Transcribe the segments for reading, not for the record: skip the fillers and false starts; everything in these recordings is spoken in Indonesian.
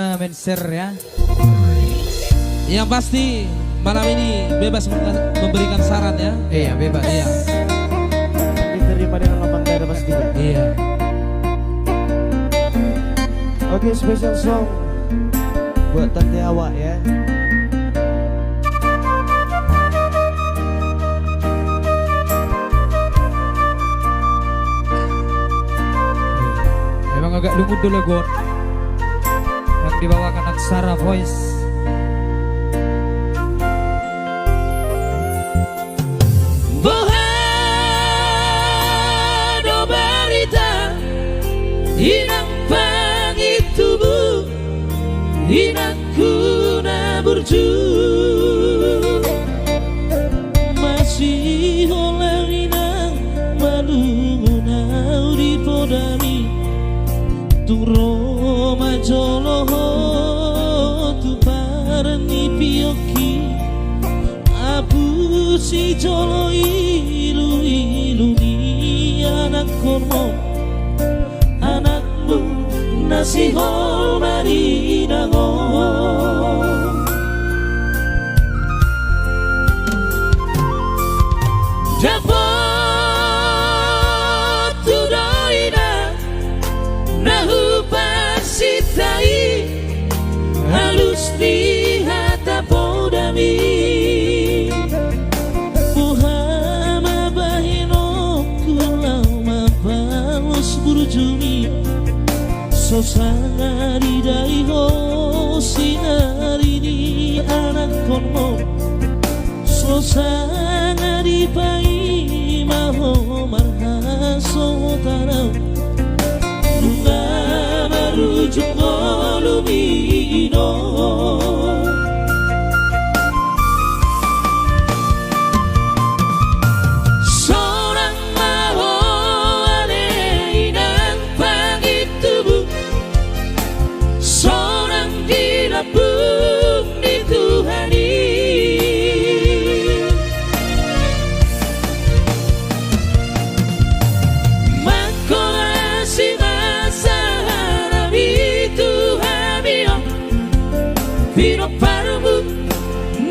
Menser ya. Yang pasti malam ini bebas memberikan saran ya. Iya bebas. Iya. Diterima dengan lapang dada pastinya. Iya. Oke, special song buat tante awak ya. Memang agak lumut dulu gue. Yang dibawakan Aksara Voice. Bohado berita inang pangitubu inang kuna burju masih oleh inang malungunau di podami tung Roma joloho tu parani pioki abu si jolo ilu ilu ni anak kono anakmu nasi hol marina ngo dapat tu doina nahu pasitai halus di hata podami Muhammad bahino kulau mabalus burjumi sosana di daiho sinari ni anak kono sosana di pai maho marhaso tarau bunga marujung golumino seorang maho ale inang pangitubu seorang dilapung dituhani Vino parmu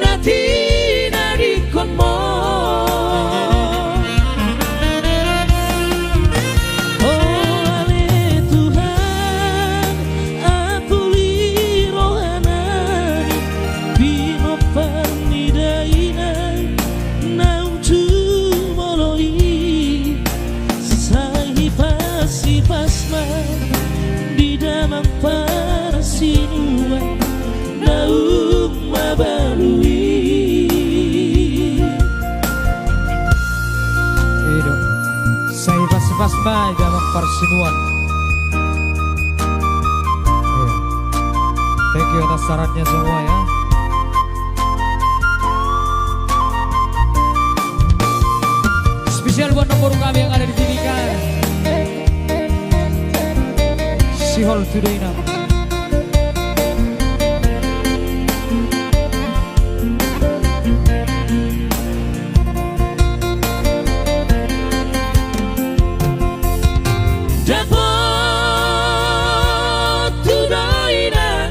nati nari konmo Oh ale Tuhan apuli rohanani Vino parnidaina nauju moloi Sahi pasi pasma di damang parsinuan naung mabalui Ido. Saya pas mai dalam persinuan. Iya. Thank you atas sarannya semua ya. Spesial buat nomor kami yang ada di Timika. Sihol Tudaina. Dapat tu doina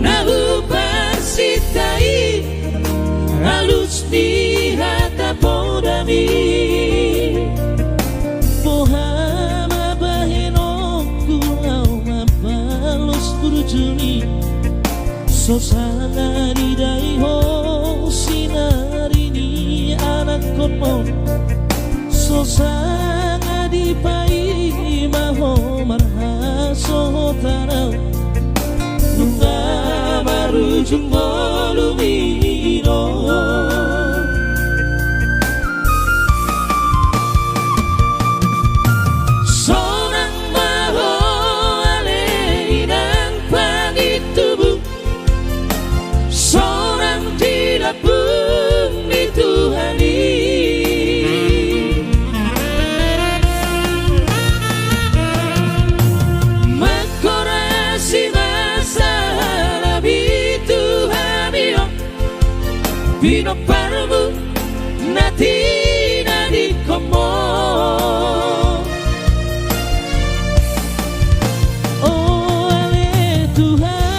nahu pasitai halus di hata podami Muhammad baheno kulau mabalus burjuni sosana di daiho sinari ni anak konmo sosana di pai maho marhaso tarau nunga marujung golumino seorang maho ale inang pangitubu seorang dilapung dituhani Vino parmu nati nadi komo Oh ale Tuhan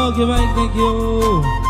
Oke baik, thank you.